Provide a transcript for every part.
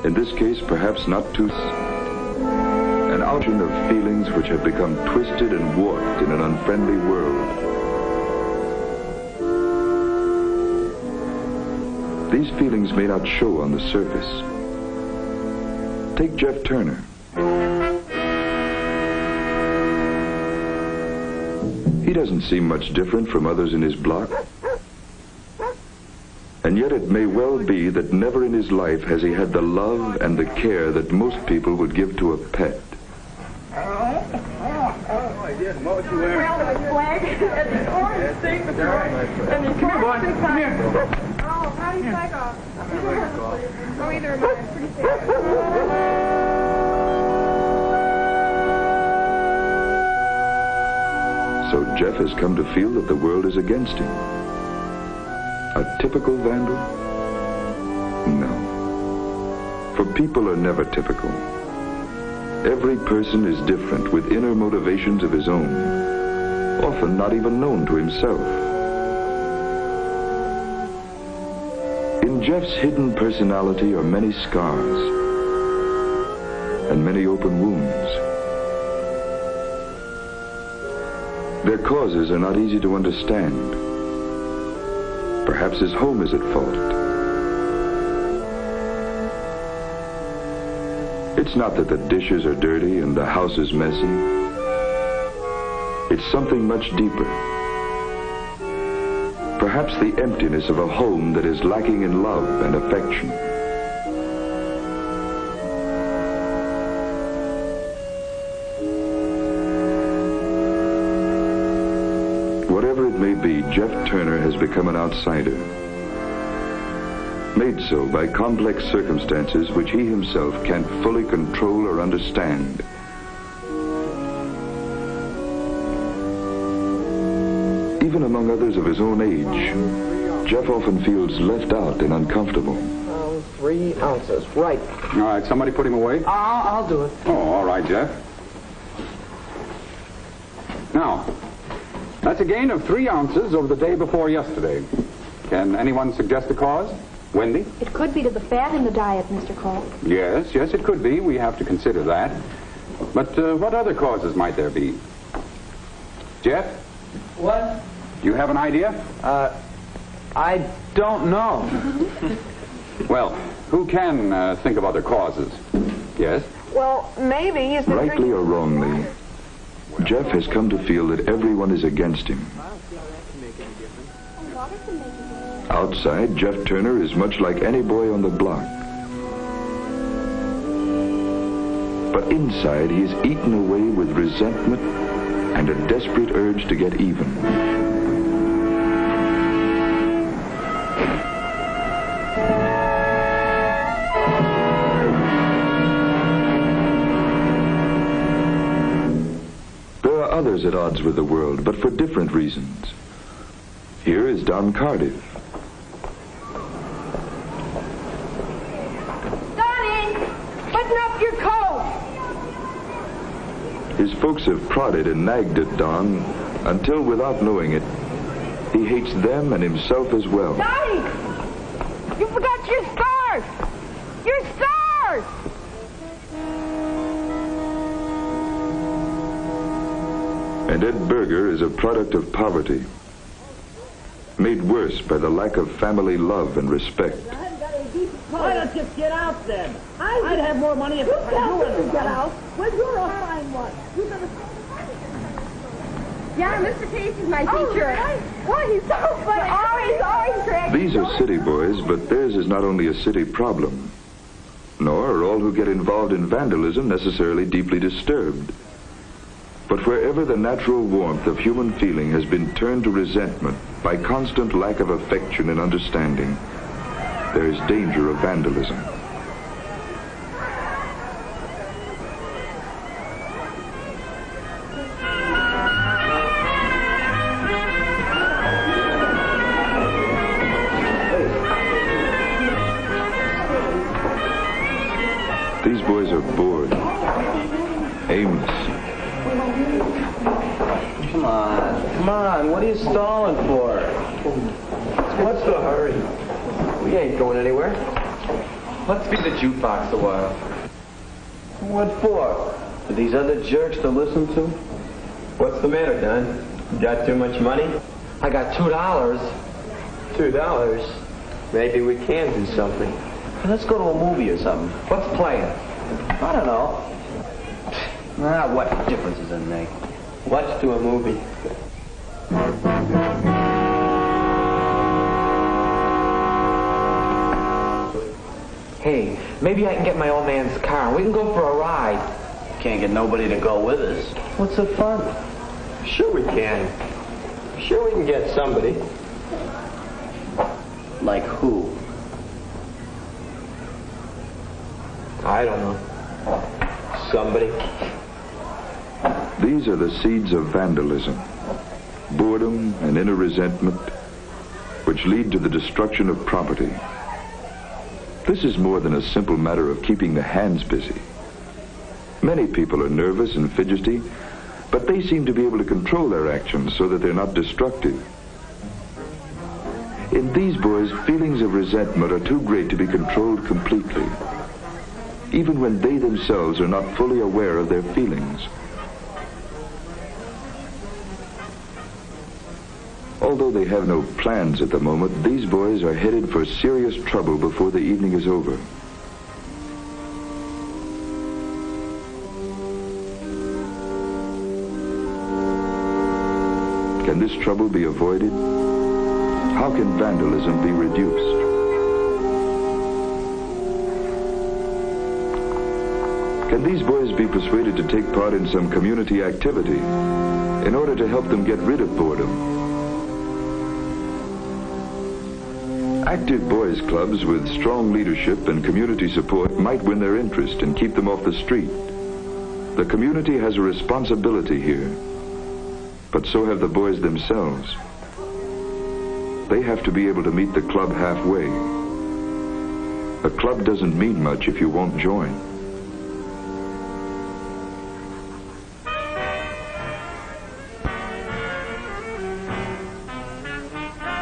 In this case, perhaps not too... An outline of feelings which have become twisted and warped in an unfriendly world. These feelings may not show on the surface. Take Jeff Turner. He doesn't seem much different from others in his block. And yet it may well be that never in his life has he had the love and the care that most people would give to a pet. What was you wearing? Well, it was black and the orange thing was right. And the come here, boy. Come here. Oh, how do you take off? Oh, either of mine. Pretty safe. So Jeff has come to feel that the world is against him. A typical vandal? No. For people are never typical. Every person is different with inner motivations of his own, often not even known to himself. In Jeff's hidden personality are many scars and many open wounds. Their causes are not easy to understand. Perhaps his home is at fault. It's not that the dishes are dirty and the house is messy. It's something much deeper. Perhaps the emptiness of a home that is lacking in love and affection. Whatever it may be, Jeff Turner has become an outsider. Made so by complex circumstances which he himself can't fully control or understand. Even among others of his own age, Jeff often feels left out and uncomfortable. 3 ounces, right. All right, somebody put him away? I'll do it. Oh, all right, Jeff. Now, that's a gain of 3 ounces over the day before yesterday. Can anyone suggest a cause? Wendy? It could be to the fat in the diet, Mr. Cole. Yes, it could be. We have to consider that. But what other causes might there be? Jeff? What? You have an idea? I don't know. Well, who can think of other causes? Yes? Well, maybe is the Rightly or wrongly, Jeff has come to feel that everyone is against him. Outside, Jeff Turner is much like any boy on the block. But inside, he is eaten away with resentment and a desperate urge to get even. There are others at odds with the world, but for different reasons. Here is Don Cardiff. His folks have prodded and nagged at Don until, without knowing it, he hates them and himself as well. Donnie! You forgot your stars! Your stars! And Ed Berger is a product of poverty, made worse by the lack of family love and respect. Why don't you get out then? I'd have more money if I knew get out. Well, you're a fine one. Yeah, Mr. Case is my teacher. Boy, he's so funny. Always cracking. These are city boys, but theirs is not only a city problem, nor are all who get involved in vandalism necessarily deeply disturbed. But wherever the natural warmth of human feeling has been turned to resentment by constant lack of affection and understanding, there is danger of vandalism. These boys are bored, aimless. Come on, what are you stalling for? What's the hurry? We ain't going anywhere. Let's be the jukebox a while. What for? For these other jerks to listen to? What's the matter, Don? You got too much money? I got $2. $2? Maybe we can do something. Let's go to a movie or something. What's playing? I don't know. What difference does it make? Let's do a movie. Hey, maybe I can get my old man's car and we can go for a ride. Can't get nobody to go with us. What's so fun? Sure we can. Sure we can get somebody. Like who? I don't know. Somebody. These are the seeds of vandalism, boredom and inner resentment, which lead to the destruction of property. This is more than a simple matter of keeping the hands busy. Many people are nervous and fidgety, but they seem to be able to control their actions so that they're not destructive. In these boys, feelings of resentment are too great to be controlled completely, even when they themselves are not fully aware of their feelings. Although they have no plans at the moment, these boys are headed for serious trouble before the evening is over. Can this trouble be avoided? How can vandalism be reduced? Can these boys be persuaded to take part in some community activity in order to help them get rid of boredom? Active boys' clubs with strong leadership and community support might win their interest and keep them off the street. The community has a responsibility here, but so have the boys themselves. They have to be able to meet the club halfway. A club doesn't mean much if you won't join.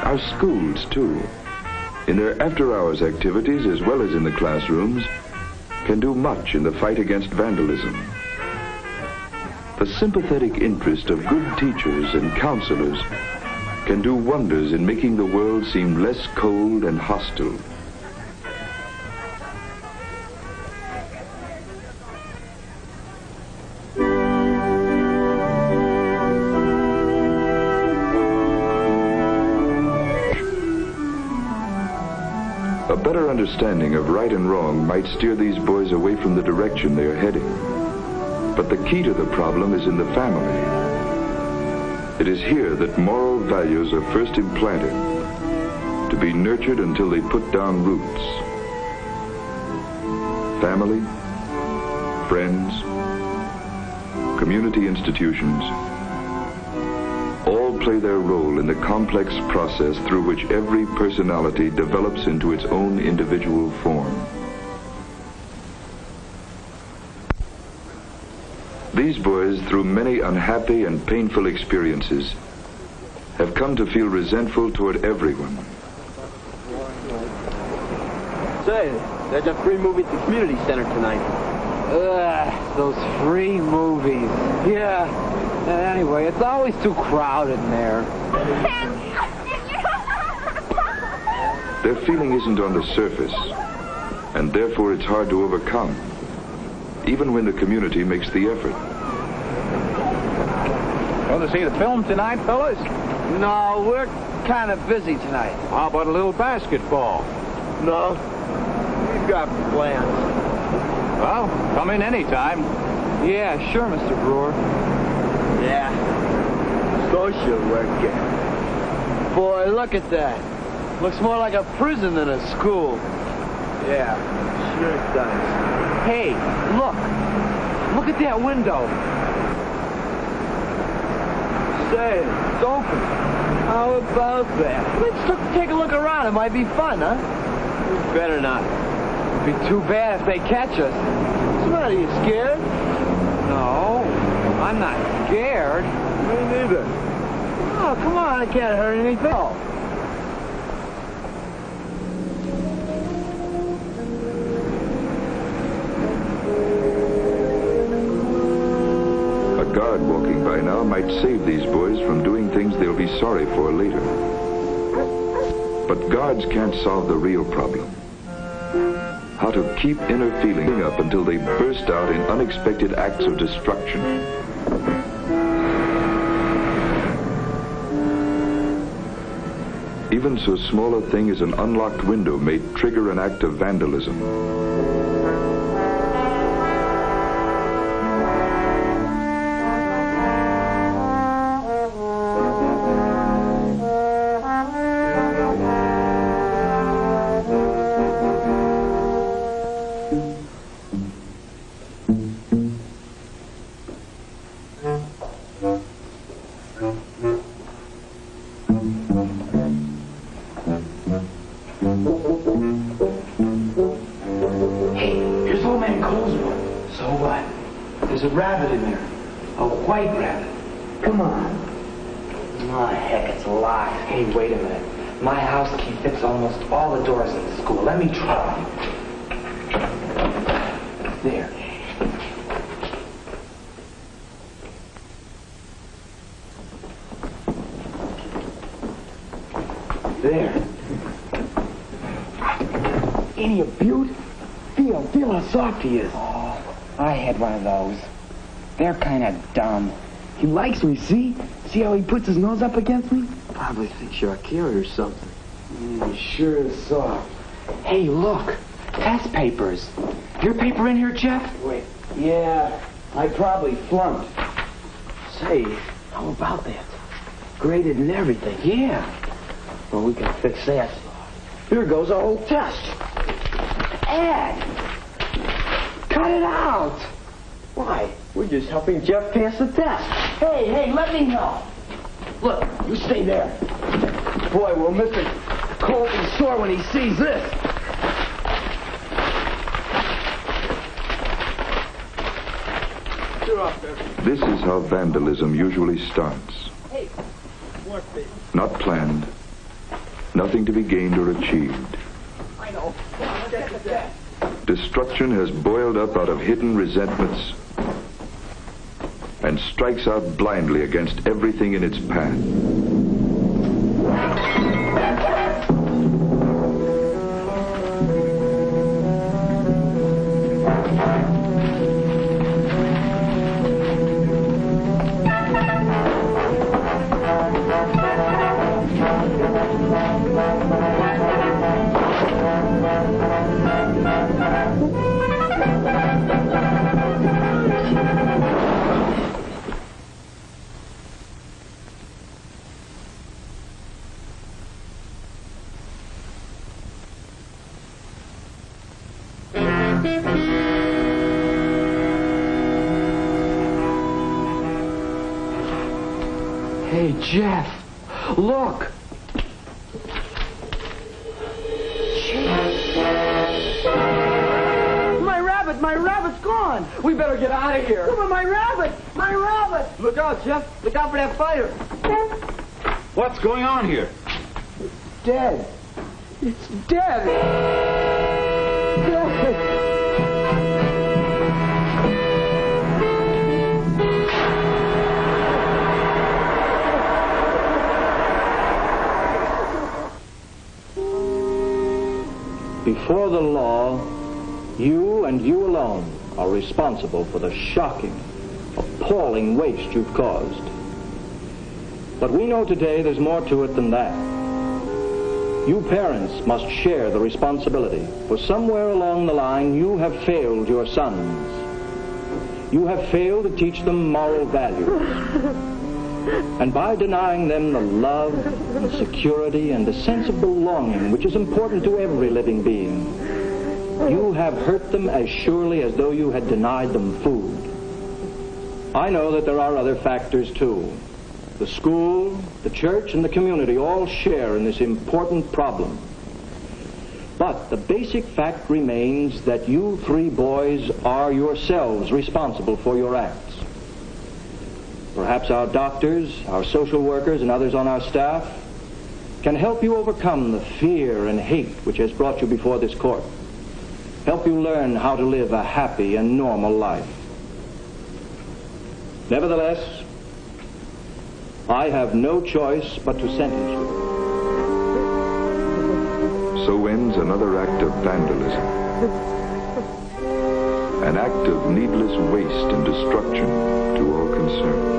Our schools, too, in their after-hours activities as well as in the classrooms, can do much in the fight against vandalism. The sympathetic interest of good teachers and counselors can do wonders in making the world seem less cold and hostile. A better understanding of right and wrong might steer these boys away from the direction they are heading. But the key to the problem is in the family. It is here that moral values are first implanted, to be nurtured until they put down roots. Family, friends, community institutions, all play their role in the complex process through which every personality develops into its own individual form. These boys, through many unhappy and painful experiences, have come to feel resentful toward everyone. Say, there's a free movie at the community center tonight. Those free movies. Yeah. Anyway, it's always too crowded in there. Their feeling isn't on the surface, and therefore it's hard to overcome, even when the community makes the effort. Going to see the film tonight, fellas? No, we're kind of busy tonight. How about a little basketball? No, we've got plans. Well, come in anytime. Yeah, sure, Mr. Brewer. Yeah, social work. Boy, look at that. Looks more like a prison than a school. Yeah, sure it does. Hey, look. Look at that window. Say, it's open. How about that? Let's take a look around. It might be fun, huh? Better not. It'd be too bad if they catch us. What's the matter, you scared? No, I'm not scared. Me neither. Oh, come on. It can't hurt anything. Oh. guard walking by now might save these boys from doing things they'll be sorry for later. But guards can't solve the real problem. How to keep inner feeling up until they burst out in unexpected acts of destruction. Even so small a thing as an unlocked window may trigger an act of vandalism. He is. Oh, I had one of those. They're kind of dumb. He likes me, see? See how he puts his nose up against me? Probably thinks you're a killer or something. He sure is soft. Hey, look. Test papers. Your paper in here, Jeff? Wait. Yeah, I probably flunked. Say, how about that? Graded and everything. Yeah. Well, we can fix that. Here goes our whole test. Ed! Cut it out! Why? We're just helping Jeff pass the test. Hey, let me know. Look, you stay there. Boy, will Mr. Cole be sore when he sees this. This is how vandalism usually starts. Not planned. Nothing to be gained or achieved. I know. Get the desk. Destruction has boiled up out of hidden resentments and strikes out blindly against everything in its path. Hey, Jeff, look. My rabbit's gone. We better get out of here. Come on, my rabbit. Look out, Jeff. Look out for that fire. What's going on here? Dead. It's dead. Dead. Before the law, you and you alone are responsible for the shocking, appalling waste you've caused. But we know today there's more to it than that. You parents must share the responsibility, for somewhere along the line you have failed your sons. You have failed to teach them moral values. And by denying them the love and security and the sense of belonging which is important to every living being, you have hurt them as surely as though you had denied them food. I know that there are other factors too. The school, the church, and the community all share in this important problem. But the basic fact remains that you three boys are yourselves responsible for your acts. Perhaps our doctors, our social workers, and others on our staff can help you overcome the fear and hate which has brought you before this court. Help you learn how to live a happy and normal life. Nevertheless, I have no choice but to sentence you. So ends another act of vandalism. An act of needless waste and destruction to all concerned.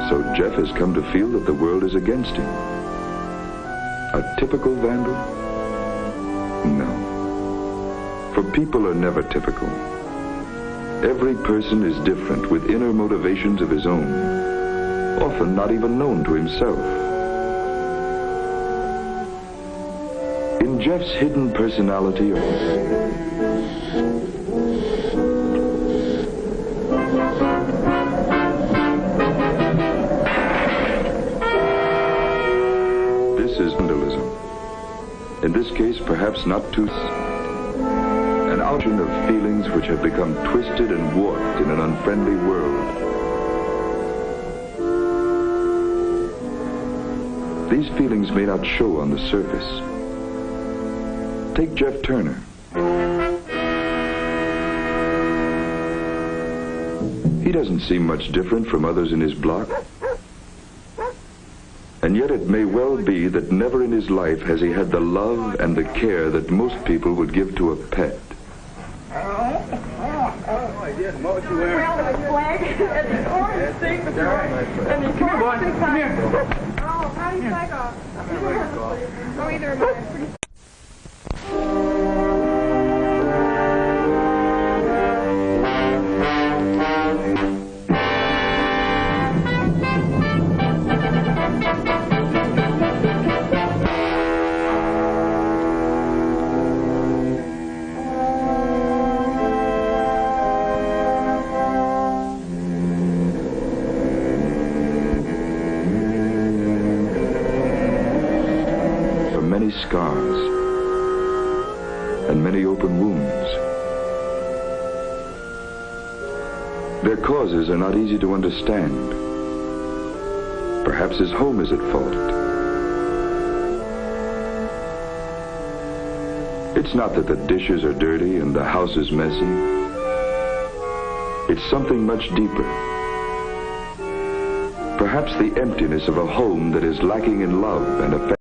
So Jeff has come to feel that the world is against him. A typical vandal? No. For people are never typical. Every person is different with inner motivations of his own, often not even known to himself. In Jeff's hidden personality is vandalism. In this case, perhaps not too... an outline of feelings which have become twisted and warped in an unfriendly world. These feelings may not show on the surface. Take Jeff Turner. He doesn't seem much different from others in his block. And yet it may well be that never in his life has he had the love and the care that most people would give to a pet. Around with his leg and this orange thing with and these come here, boy. Come here. Oh, how do you take off? Oh, either of mine. Pretty... Many scars and many open wounds. Their causes are not easy to understand. Perhaps his home is at fault. It's not that the dishes are dirty and the house is messy. It's something much deeper. Perhaps the emptiness of a home that is lacking in love and affection.